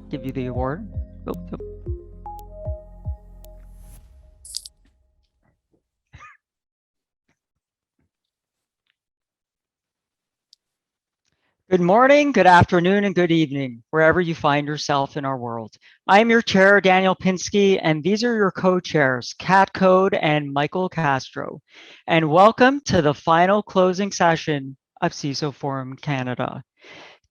give you the award. Oh, oh. Good morning, good afternoon, and good evening, wherever you find yourself in our world. I'm your chair, Daniel Pinsky, and these are your co-chairs, Kat Coode and Michael Castro. And welcome to the final closing session of CISO Forum Canada.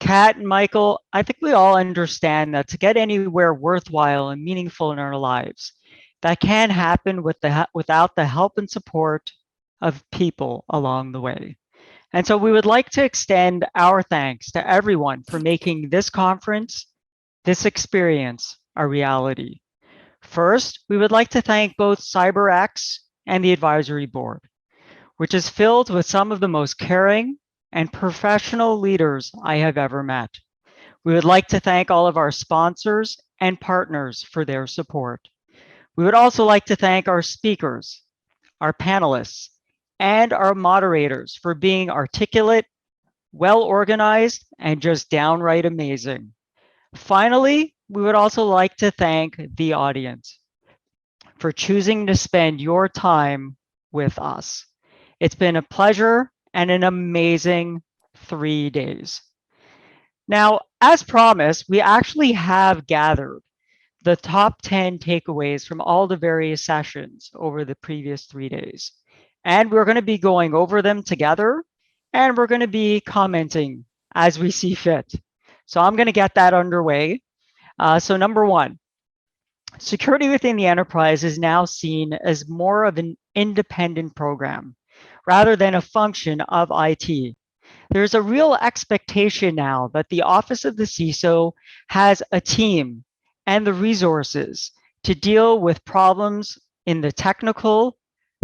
Kat and Michael, I think we all understand that to get anywhere worthwhile and meaningful in our lives, that can happen without the help and support of people along the way. And so we would like to extend our thanks to everyone for making this conference, this experience, a reality. First, we would like to thank both siberX and the advisory board, which is filled with some of the most caring and professional leaders I have ever met. We would like to thank all of our sponsors and partners for their support. We would also like to thank our speakers, our panelists, and our moderators for being articulate, well organized, and just downright amazing. Finally, we would also like to thank the audience for choosing to spend your time with us. It's been a pleasure and an amazing 3 days. Now, as promised, we actually have gathered the top 10 takeaways from all the various sessions over the previous 3 days. And we're going to be going over them together, and we're going to be commenting as we see fit. So I'm going to get that underway. So number one, security within the enterprise is now seen as more of an independent program rather than a function of IT. There's a real expectation now that the Office of the CISO has a team and the resources to deal with problems in the technical,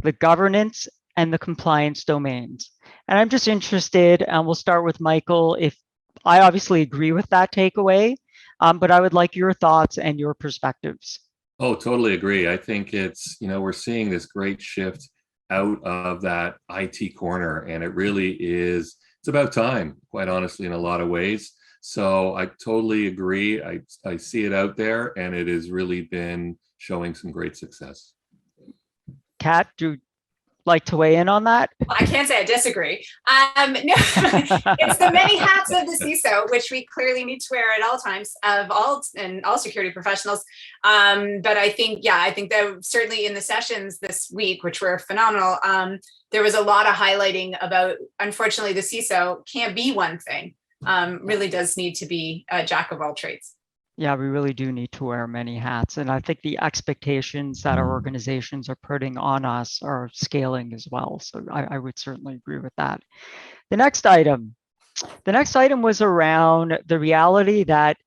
the governance, and the compliance domains. And I'm just interested, and we'll start with Michael, if I obviously agree with that takeaway, but I would like your thoughts and your perspectives. Oh, totally agree. I think it's, we're seeing this great shift out of that IT corner, and it really is, it's about time, quite honestly, in a lot of ways. So I totally agree. I see it out there, and it has really been showing some great success. Kat, do you like to weigh in on that? Well, I can't say I disagree. No, it's the many hats of the CISO, which we clearly need to wear at all times of all security professionals. But I think that certainly in the sessions this week, which were phenomenal, there was a lot of highlighting about, unfortunately, the CISO can't be one thing. Really does need to be a jack of all trades. Yeah, we really do need to wear many hats. And I think the expectations that our organizations are putting on us are scaling as well. So I would certainly agree with that. The next item was around the reality that,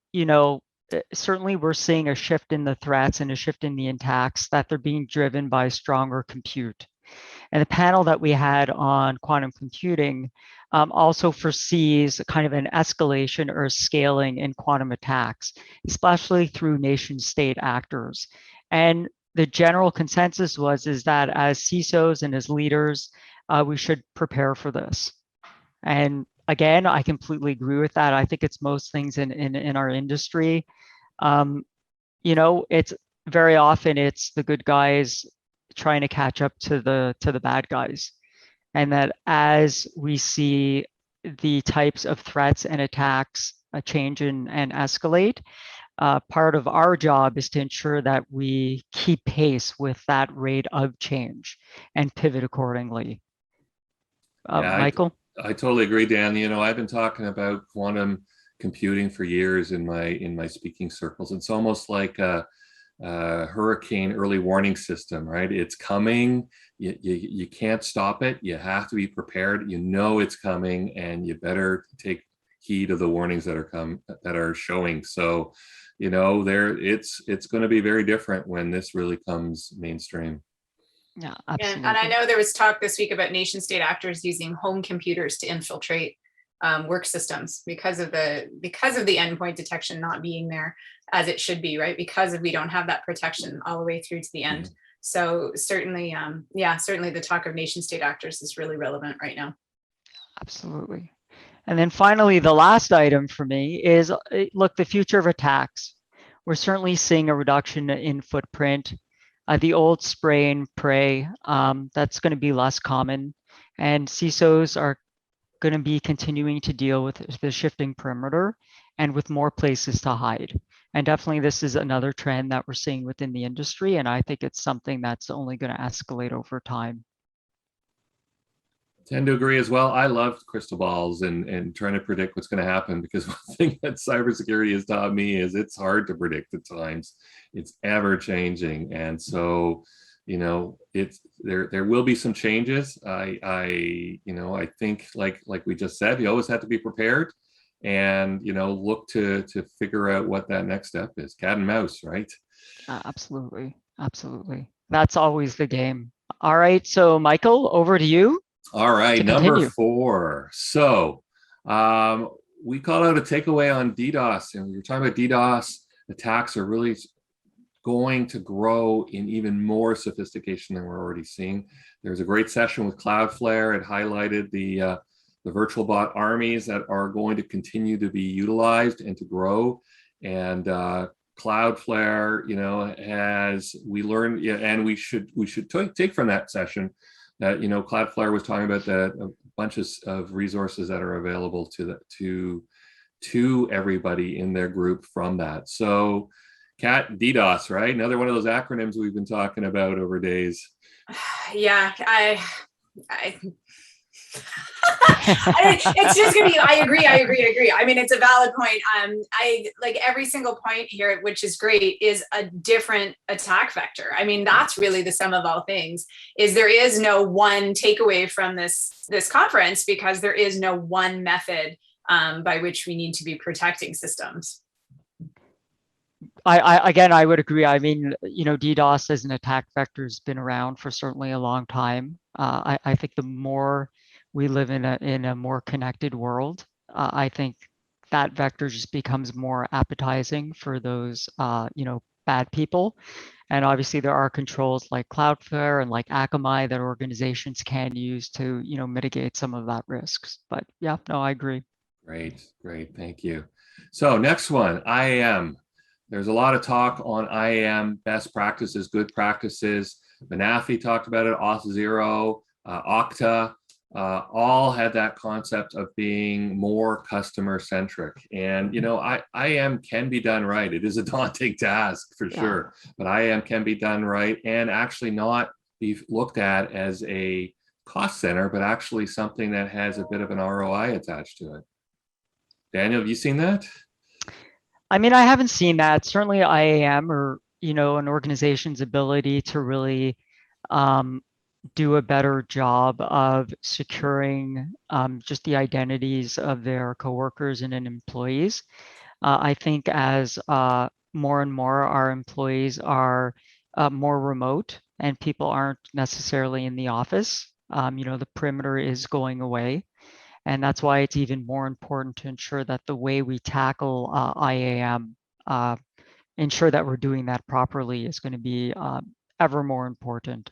certainly we're seeing a shift in the threats and a shift in the attacks, that they're being driven by stronger compute. And the panel that we had on quantum computing also foresees kind of an escalation or scaling in quantum attacks, especially through nation state actors. And the general consensus is that as CISOs and as leaders, we should prepare for this. And again, I completely agree with that. I think it's most things in our industry. It's very often it's the good guys trying to catch up to the bad guys. And that as we see the types of threats and attacks change and escalate, part of our job is to ensure that we keep pace with that rate of change and pivot accordingly. Michael? I totally agree, Dan. I've been talking about quantum computing for years in my speaking circles. It's almost like a hurricane early warning system, right? It's coming. You can't stop it. You have to be prepared. It's coming, and you better take heed of the warnings that are showing. So, it's going to be very different when this really comes mainstream. Yeah, absolutely. And I know there was talk this week about nation state actors using home computers to infiltrate work systems because of the endpoint detection not being there as it should be, right? Because we don't have that protection all the way through to the end. Mm-hmm. So certainly the talk of nation state actors is really relevant right now. Absolutely. And then finally, the last item for me is, look, the future of attacks. we're certainly seeing a reduction in footprint. The old spray and pray, that's going to be less common. And CISOs are going to be continuing to deal with the shifting perimeter and with more places to hide. And definitely this is another trend that we're seeing within the industry. And I think it's something that's only going to escalate over time. Tend to agree as well. I love crystal balls and trying to predict what's going to happen, because one thing that cybersecurity has taught me is it's hard to predict at times. It's ever changing. And so, you know, there will be some changes. I think like we just said, you always have to be prepared and, you know, look to figure out what that next step is. Cat and mouse, right? Absolutely. Absolutely. That's always the game. All right. So Michael, over to you. All right, number continue. 4. So we called out a takeaway on DDoS, and we were talking about DDoS attacks are really going to grow in even more sophistication than we're already seeing. There was a great session with Cloudflare. It highlighted the virtual bot armies that are going to continue to be utilized and to grow. And Cloudflare, you know, we learned, yeah, and we should take from that session that, you know, Cloudflare was talking about a bunch of resources that are available to everybody in their group from that. So CAT DDoS, right? Another one of those acronyms we've been talking about over days. Yeah, it's just gonna be, I agree. I mean, it's a valid point. I like every single point here, which is great, is a different attack vector. I mean, that's really the sum of all things, is there is no one takeaway from this conference, because there is no one method by which we need to be protecting systems. I would agree. I mean, you know, DDoS as an attack vector has been around for certainly a long time. I think the more we live in a more connected world, I think that vector just becomes more appetizing for those, you know, bad people. And obviously there are controls like Cloudflare and like Akamai that organizations can use to, you know, mitigate some of that risks. But yeah, no, I agree. Great. Thank you. So next one, IAM. There's a lot of talk on IAM best practices, good practices. Menafee talked about it, Auth0, Okta, all had that concept of being more customer centric. And, you know, IAM can be done right. It is a daunting task for sure, but IAM can be done right and actually not be looked at as a cost center, but actually something that has a bit of an ROI attached to it. Daniel, have you seen that? I mean, I haven't seen that. Certainly IAM, or, you know, an organization's ability to really do a better job of securing just the identities of their coworkers and employees. I think as more and more our employees are more remote and people aren't necessarily in the office, you know, the perimeter is going away. And that's why it's even more important to ensure that the way we tackle IAM, ensure that we're doing that properly, is going to be ever more important.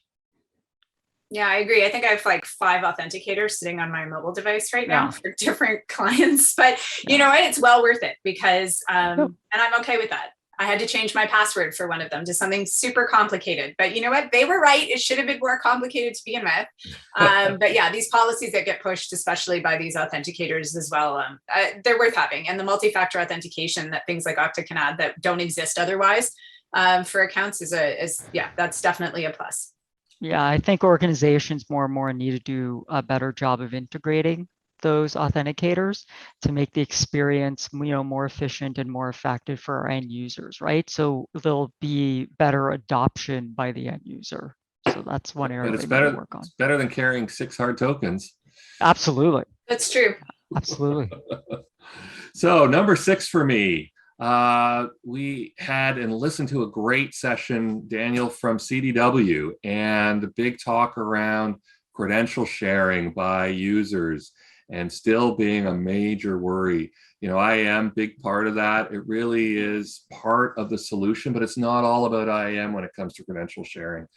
Yeah, I agree. I think I have like 5 authenticators sitting on my mobile device right now for different clients, but you know what? It's well worth it, because, and I'm okay with that. I had to change my password for one of them to something super complicated, but you know what? They were right. It should have been more complicated to begin with. But yeah, these policies that get pushed, especially by these authenticators as well, they're worth having. And the multi-factor authentication that things like Okta can add that don't exist otherwise for accounts is that's definitely a plus. Yeah, I think organizations more and more need to do a better job of integrating those authenticators to make the experience, you know, more efficient and more effective for our end users, right? So there'll be better adoption by the end user. So that's one area it's we better, need to work on. It's better than carrying 6 hard tokens. Absolutely. That's true. Absolutely. So number 6 for me, we had and listened to a great session, Daniel, from CDW, and a big talk around credential sharing by users and still being a major worry. You know, IAM, big part of that. It really is part of the solution, but it's not all about IAM when it comes to credential sharing.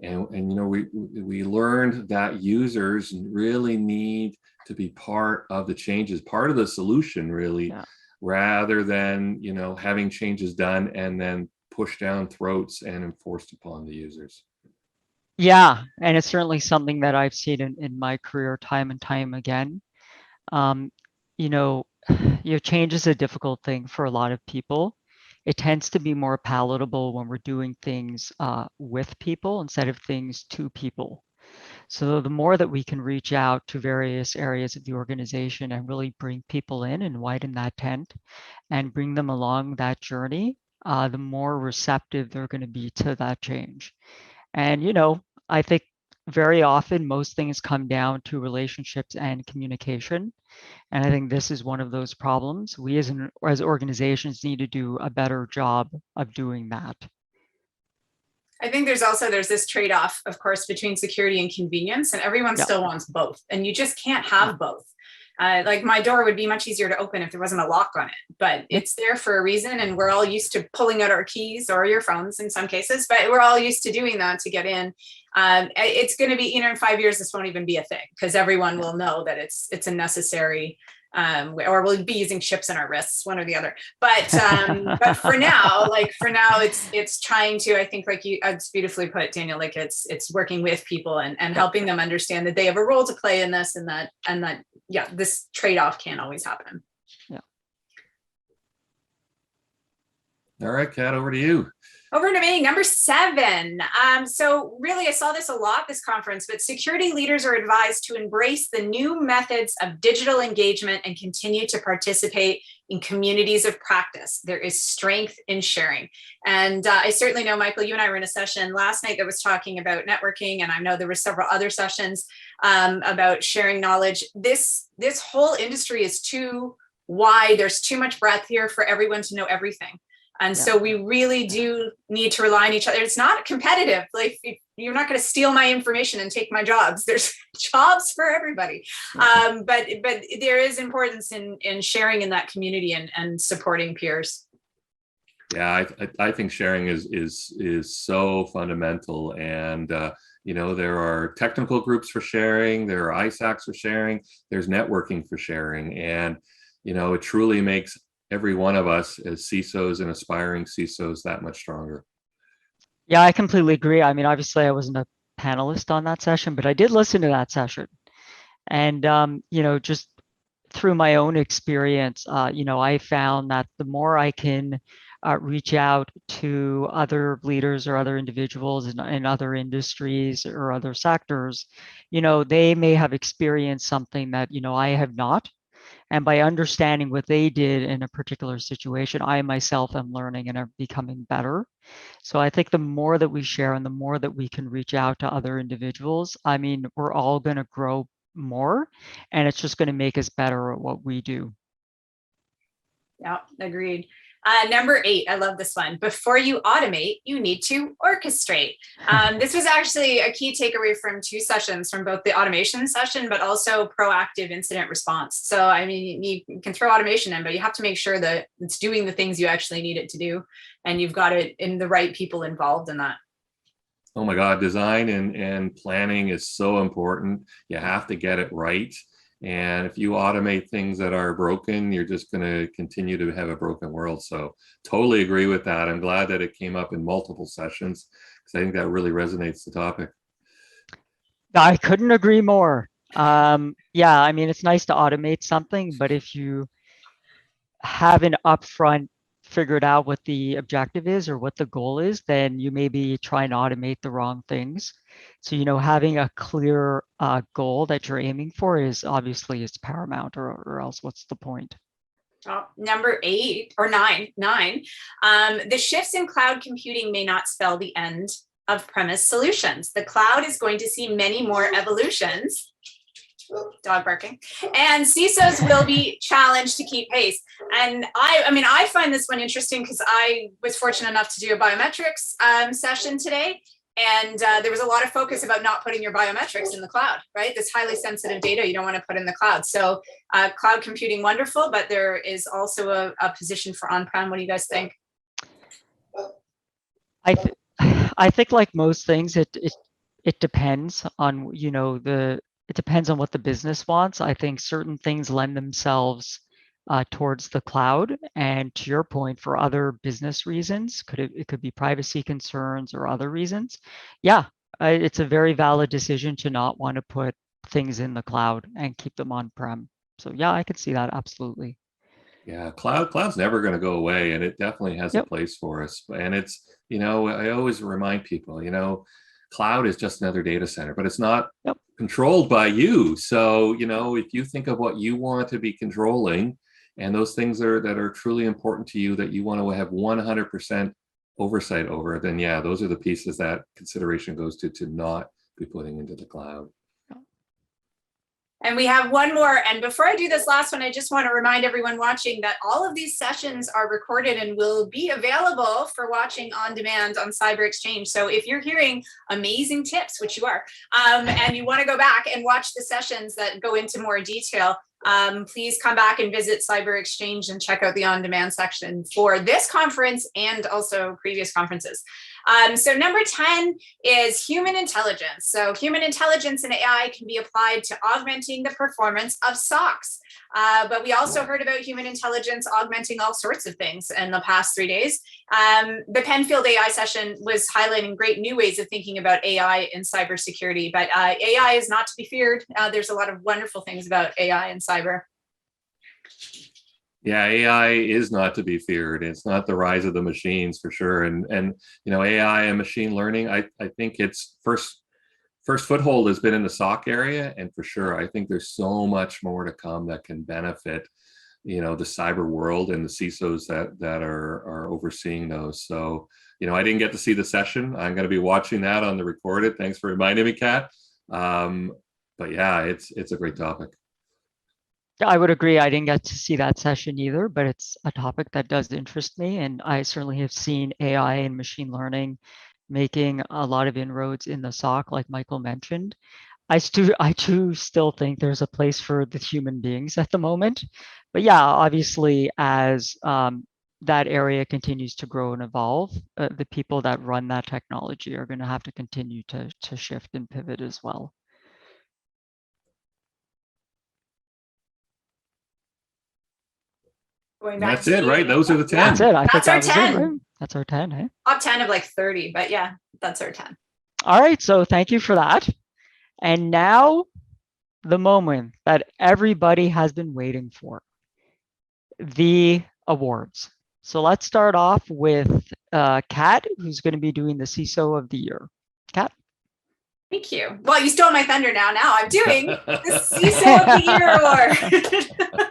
And you know, we learned that users really need to be part of the changes, part of the solution, really. rather than, having changes done and then pushed down throats and enforced upon the users. Yeah, and it's certainly something that I've seen in my career time and time again. Um, you know, change is a difficult thing for a lot of people. It tends to be more palatable when we're doing things with people instead of things to people. So the more that we can reach out to various areas of the organization and really bring people in and widen that tent and bring them along that journey, the more receptive they're going to be to that change. And, I think very often most things come down to relationships and communication. And I think this is one of those problems. We as organizations need to do a better job of doing that. I think there's this trade-off, of course, between security and convenience, and everyone still wants both, and you just can't have both. Like my door would be much easier to open if there wasn't a lock on it, but it's there for a reason, and we're all used to pulling out our keys or your phones in some cases, but we're all used to doing that to get in. It's going to be, in 5 years, this won't even be a thing because everyone will know that it's a necessary, or we'll be using chips in our wrists, one or the other. But for now, it's trying to, I think, like it's beautifully put, Daniel, like it's working with people and helping them understand that they have a role to play in this, and that this trade-off can't always happen. Yeah. All right, Kat, over to you. Over to me, number 7. So really, I saw this a lot this conference, but security leaders are advised to embrace the new methods of digital engagement and continue to participate in communities of practice. There is strength in sharing. And I certainly know, Michael, you and I were in a session last night that was talking about networking, and I know there were several other sessions about sharing knowledge. This whole industry is too wide. There's too much breadth here for everyone to know everything. And so we really do need to rely on each other. It's not competitive. Like, you're not going to steal my information and take my jobs. There's jobs for everybody. But there is importance in sharing in that community and supporting peers. Yeah, I think sharing is so fundamental. And, there are technical groups for sharing. There are ISACs for sharing. There's networking for sharing. And, it truly makes every one of us as CISOs and aspiring CISOs that much stronger. Yeah, I completely agree. I mean, obviously I wasn't a panelist on that session, but I did listen to that session. And, just through my own experience, I found that the more I can reach out to other leaders or other individuals in other industries or other sectors, they may have experienced something that, I have not. And by understanding what they did in a particular situation, I myself am learning and am becoming better. So I think the more that we share and the more that we can reach out to other individuals, I mean, we're all going to grow more, and it's just going to make us better at what we do. Yeah, agreed. Number 8, I love this one. Before you automate, you need to orchestrate. This was actually a key takeaway from 2 sessions, from both the automation session, but also proactive incident response. So, I mean, you can throw automation in, but you have to make sure that it's doing the things you actually need it to do. And you've got it in the right people involved in that. Oh my God, design and planning is so important. You have to get it right. And if you automate things that are broken, you're just going to continue to have a broken world. So totally agree with that. I'm glad that it came up in multiple sessions, because I think that really resonates the topic. I couldn't agree more. Yeah, I mean, it's nice to automate something, but if you haven't upfront figured out what the objective is or what the goal is, then you may be trying to automate the wrong things. So, having a clear goal that you're aiming for is obviously it's paramount, or else what's the point? Oh, number 8 or 9. The shifts in cloud computing may not spell the end of premise solutions. The cloud is going to see many more evolutions. Dog barking. And CISOs will be challenged to keep pace. And I find this one interesting because I was fortunate enough to do a biometrics session today. And there was a lot of focus about not putting your biometrics in the cloud, right? This highly sensitive data you don't want to put in the cloud. So cloud computing, wonderful, but there is also a position for on-prem. What do you guys think? I think like most things, it depends on, it depends on what the business wants. I think certain things lend themselves towards the cloud. And to your point, for other business reasons, it could be privacy concerns or other reasons. Yeah, it's a very valid decision to not want to put things in the cloud and keep them on-prem. So yeah, I could see that absolutely. Yeah, cloud's never going to go away, and it definitely has a place for us. And it's, I always remind people, cloud is just another data center, but it's not controlled by you. So, if you think of what you want to be controlling, and those things that are truly important to you that you want to have 100% oversight over, then yeah, those are the pieces that consideration goes to not be putting into the cloud. And we have one more. And before I do this last one, I just want to remind everyone watching that all of these sessions are recorded and will be available for watching on demand on CyberXchange. So if you're hearing amazing tips, which you are, and you want to go back and watch the sessions that go into more detail, please come back and visit CyberXchange and check out the on-demand section for this conference and also previous conferences. So number 10 is human intelligence. So human intelligence and AI can be applied to augmenting the performance of SOCs. But we also heard about human intelligence augmenting all sorts of things in the past 3 days. The Penfield AI session was highlighting great new ways of thinking about AI in cybersecurity, but AI is not to be feared. There's a lot of wonderful things about AI and cyber. Yeah, AI is not to be feared. It's not the rise of the machines for sure. And AI and machine learning, I think its first foothold has been in the SOC area, and for sure, I think there's so much more to come that can benefit, the cyber world and the CISOs that are overseeing those. So, I didn't get to see the session. I'm going to be watching that on the recorded. Thanks for reminding me, Kat. But yeah, it's a great topic. Yeah, I would agree. I didn't get to see that session either, but it's a topic that does interest me. And I certainly have seen AI and machine learning making a lot of inroads in the SOC, like Michael mentioned. I too still think there's a place for the human beings at the moment. But yeah, obviously, as that area continues to grow and evolve, the people that run that technology are going to have to continue to shift and pivot as well. That's it, right? Those are the 10. That's it. I think that's our 10. Right? That's our 10, hey? Top 10 of like 30, but yeah, that's our 10. All right, so thank you for that. And now the moment that everybody has been waiting for, the awards. So let's start off with Kat, who's going to be doing the CISO of the year. Kat? Thank you. Well, you stole my thunder now. Now I'm doing the CISO of the year award.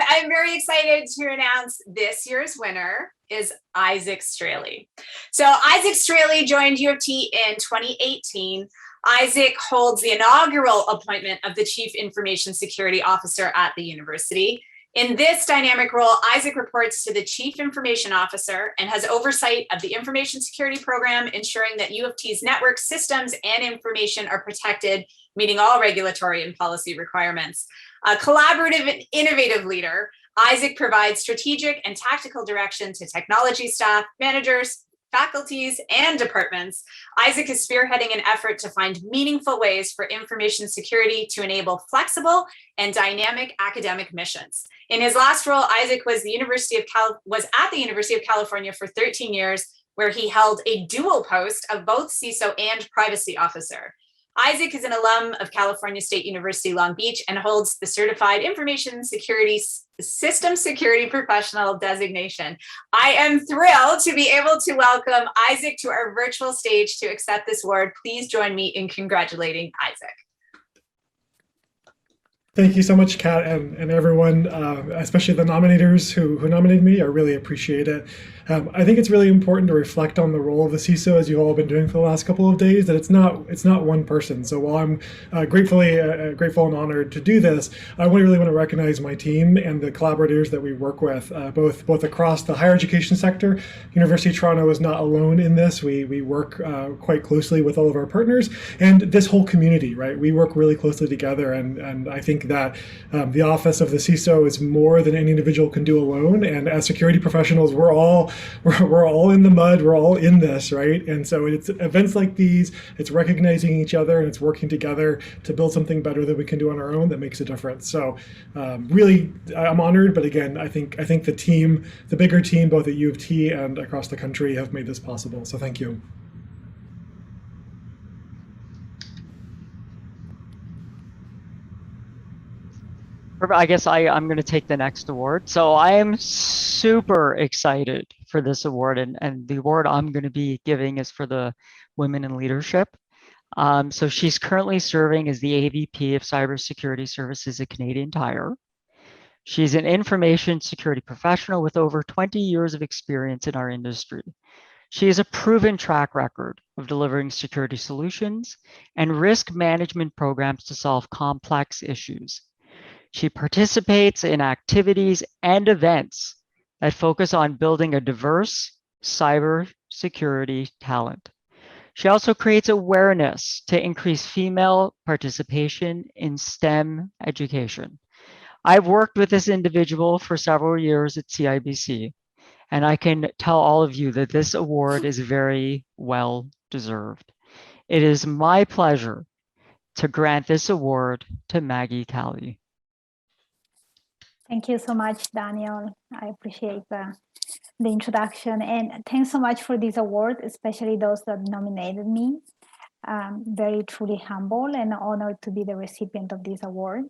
I'm very excited to announce this year's winner is Isaac Straley. So Isaac Straley joined U of T in 2018. Isaac holds the inaugural appointment of the Chief Information Security Officer at the university. In this dynamic role, Isaac reports to the Chief Information Officer and has oversight of the information security program, ensuring that U of T's network systems and information are protected, meeting all regulatory and policy requirements. A collaborative and innovative leader, Isaac provides strategic and tactical direction to technology staff, managers, faculties, and departments. Isaac is spearheading an effort to find meaningful ways for information security to enable flexible and dynamic academic missions. In his last role, Isaac was at the University of California for 13 years, where he held a dual post of both CISO and privacy officer. Isaac is an alum of California State University, Long Beach, and holds the Certified Information Security System Security Professional designation. I am thrilled to be able to welcome Isaac to our virtual stage to accept this award. Please join me in congratulating Isaac. Thank you so much, Kat, and everyone, especially the nominators who nominated me. I really appreciate it. I think it's really important to reflect on the role of the CISO, as you've all been doing for the last couple of days, that it's not one person. So while I'm grateful and honored to do this, I really want to recognize my team and the collaborators that we work with, both across the higher education sector. University of Toronto is not alone in this. We work quite closely with all of our partners and this whole community, right? We work really closely together, and I think that the office of the CISO is more than any individual can do alone. And as security professionals, we're all in the mud. We're all in this, right? And so it's events like these. It's recognizing each other and it's working together to build something better that we can do on our own that makes a difference. So really, I'm honored. But again, I think the team, the bigger team, both at U of T and across the country, have made this possible. So thank you. I guess I'm going to take the next award. So I am super excited for this award, and the award I'm going to be giving is for the Women in Leadership. So she's currently serving as the AVP of Cybersecurity Services at Canadian Tire. She's an information security professional with over 20 years of experience in our industry. She has a proven track record of delivering security solutions and risk management programs to solve complex issues. She participates in activities and events that focus on building a diverse cybersecurity talent. She also creates awareness to increase female participation in STEM education. I've worked with this individual for several years at CIBC, and I can tell all of you that this award is very well deserved. It is my pleasure to grant this award to Maggie Talley. Thank you so much, Daniel. I appreciate the introduction, and thanks so much for this award, especially those that nominated me. Very truly humble and honored to be the recipient of this award.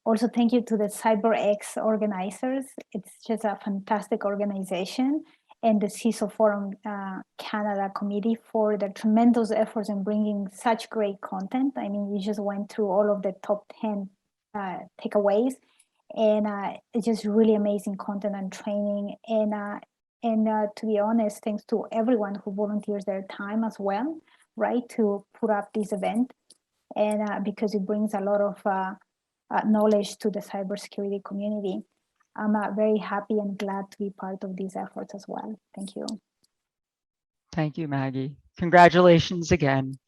Also, thank you to the siberX organizers. It's just a fantastic organization, and the CISO Forum Canada Committee for the tremendous efforts in bringing such great content. I mean, you just went through all of the top 10 takeaways. And it's just really amazing content and training. And to be honest, thanks to everyone who volunteers their time as well, right, to put up this event. And because it brings a lot of knowledge to the cybersecurity community. I'm very happy and glad to be part of these efforts as well. Thank you. Thank you, Maggie. Congratulations again.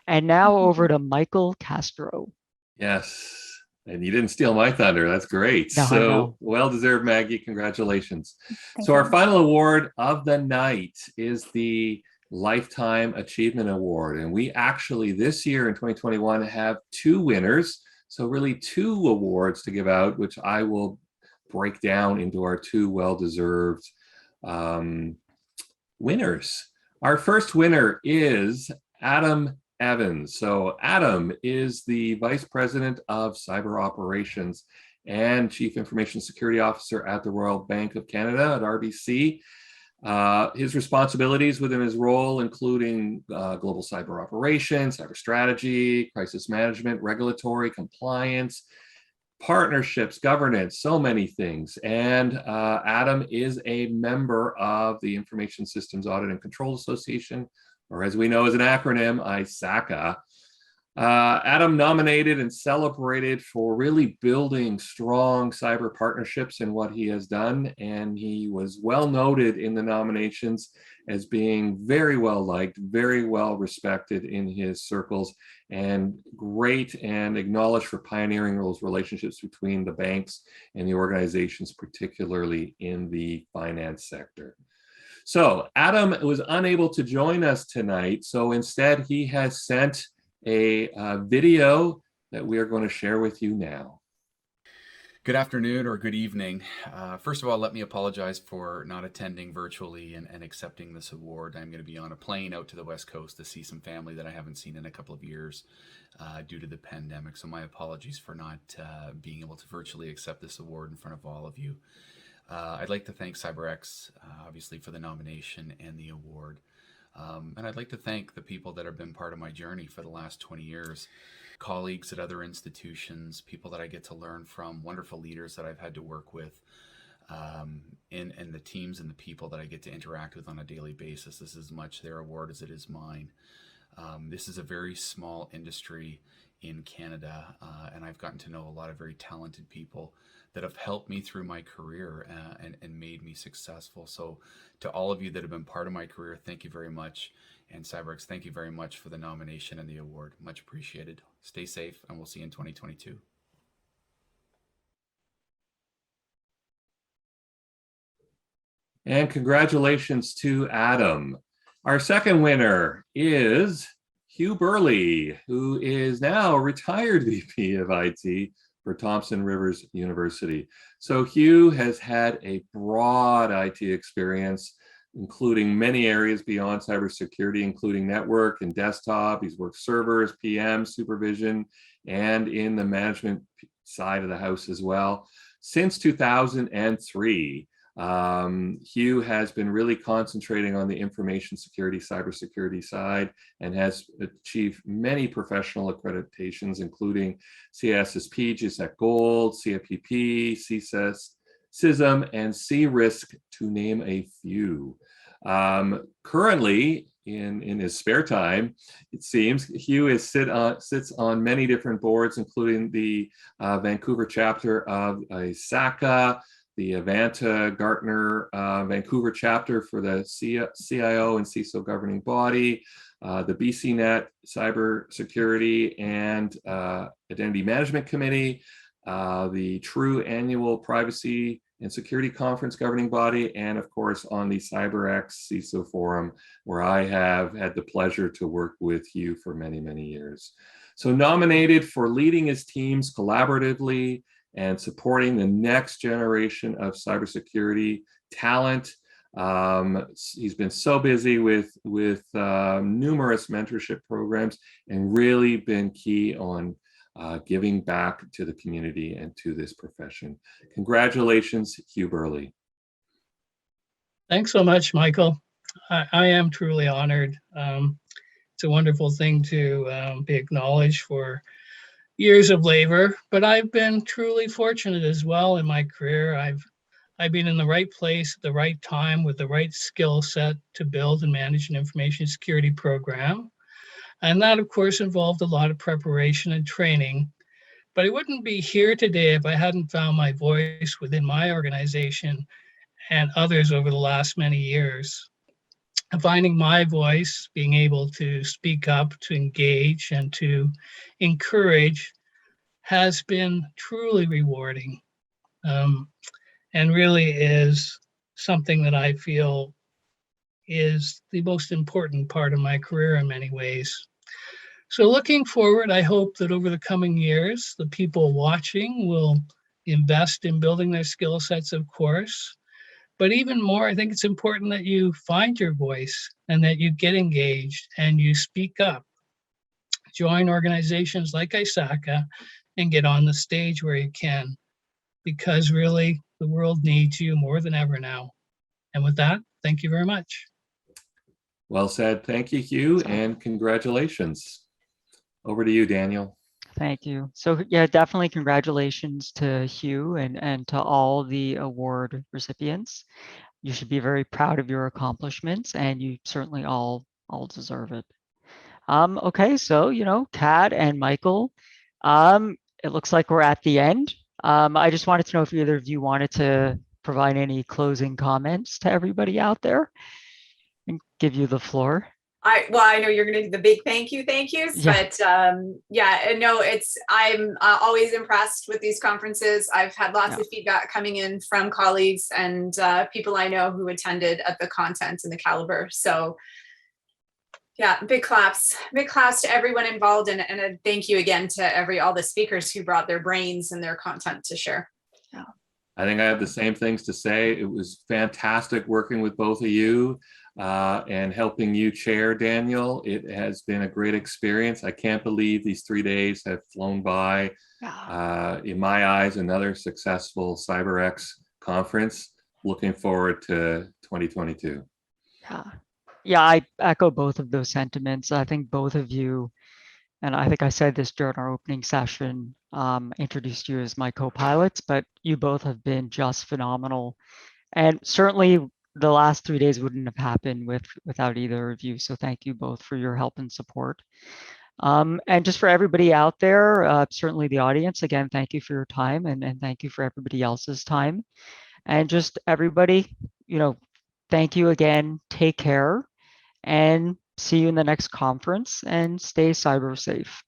And now over to Michael Castro. Yes. And you didn't steal my thunder. That's great. No, So well-deserved, Maggie. Congratulations. Thank So you. our final award of the night is the Lifetime Achievement Award. And we actually this year in 2021 have two winners. So really two awards to give out, which I will break down into our two well-deserved winners. Our first winner is Adam Evans. So Adam is the Vice President of Cyber Operations and Chief Information Security Officer at the Royal Bank of Canada at RBC. His responsibilities within his role including global cyber operations, cyber strategy, crisis management, regulatory compliance, partnerships, governance, so many things. And Adam is a member of the Information Systems Audit and Control Association, or as we know as an acronym, ISACA. Adam nominated and celebrated for really building strong cyber partnerships in what he has done. And he was well noted in the nominations as being very well liked, very well respected in his circles, and great and acknowledged for pioneering those relationships between the banks and the organizations, particularly in the finance sector. So Adam was unable to join us tonight. So instead he has sent a video that we are going to share with you now. Good afternoon or good evening. First of all, let me apologize for not attending virtually and accepting this award. I'm going to be on a plane out to the West Coast to see some family that I haven't seen in a couple of years due to the pandemic. So my apologies for not being able to virtually accept this award in front of all of you. I'd like to thank siberX, obviously, for the nomination and the award. And I'd like to thank the people that have been part of my journey for the last 20 years, colleagues at other institutions, people that I get to learn from, wonderful leaders that I've had to work with, and the teams and the people that I get to interact with on a daily basis. This is as much their award as it is mine. This is a very small industry in Canada, and I've gotten to know a lot of very talented people that have helped me through my career and made me successful. So to all of you that have been part of my career, thank you very much. And siberX, thank you very much for the nomination and the award. Much appreciated. Stay safe, and we'll see you in 2022. And congratulations to Adam. Our second winner is Hugh Burley, who is now a retired VP of IT for Thompson Rivers University. So Hugh has had a broad IT experience, including many areas beyond cybersecurity, including network and desktop. He's worked servers, PM, supervision, and in the management side of the house as well. Since 2003, Hugh has been really concentrating on the information security, cybersecurity side, and has achieved many professional accreditations, including CISSP, GSEC Gold, CIPP, CSIS, CISM, and CRISC, to name a few. Currently, in his spare time, it seems, Hugh sits on many different boards, including the Vancouver chapter of ISACA, the Avanta Gartner Vancouver chapter for the CIO and CISO governing body, the BCNet Cybersecurity and Identity Management Committee, the True Annual Privacy and Security Conference governing body, and of course on the siberX CISO forum, where I have had the pleasure to work with Hugh for many, many years. So nominated for leading his teams collaboratively and supporting the next generation of cybersecurity talent. He's been so busy with numerous mentorship programs and really been key on giving back to the community and to this profession. Congratulations, Hugh Burley. Thanks so much, Michael. I am truly honored. It's a wonderful thing to be acknowledged for years of labor, but I've been truly fortunate as well in my career. I've been in the right place at the right time with the right skill set to build and manage an information security program. And that, of course, involved a lot of preparation and training. But I wouldn't be here today if I hadn't found my voice within my organization and others over the last many years. Finding my voice, being able to speak up, to engage, and to encourage has been truly rewarding, and really is something that I feel is the most important part of my career in many ways. So looking forward, I hope that over the coming years, the people watching will invest in building their skill sets, of course. But even more, I think it's important that you find your voice and that you get engaged and you speak up. Join organizations like ISACA and get on the stage where you can, because really the world needs you more than ever now. And with that, thank you very much. Well said. Thank you, Hugh, and congratulations. Over to you, Daniel. Thank you. So yeah, definitely congratulations to Hugh and to all the award recipients. You should be very proud of your accomplishments, and you certainly all deserve it. Okay, so Kat and Michael, it looks like we're at the end. I just wanted to know if either of you wanted to provide any closing comments to everybody out there, and give you the floor. I know you're going to do the big thank yous, Yeah. but no, I'm always impressed with these conferences. I've had lots of feedback coming in from colleagues and people I know who attended at the content and the caliber. So yeah, big claps to everyone involved, and a thank you again to all the speakers who brought their brains and their content to share. Yeah. I think I have the same things to say. It was fantastic working with both of you and helping you chair, Daniel. It has been a great experience. I can't believe these 3 days have flown by. In my eyes, another successful CyberX conference. Looking forward to 2022. Yeah, I echo both of those sentiments. I think both of you, and I think I said this during our opening session, introduced you as my co-pilots, but you both have been just phenomenal. And certainly the last 3 days wouldn't have happened without either of you. So thank you both for your help and support. And just for everybody out there, certainly the audience, again, thank you for your time, and thank you for everybody else's time. And just everybody, thank you again, take care, and see you in the next conference, and stay cyber safe.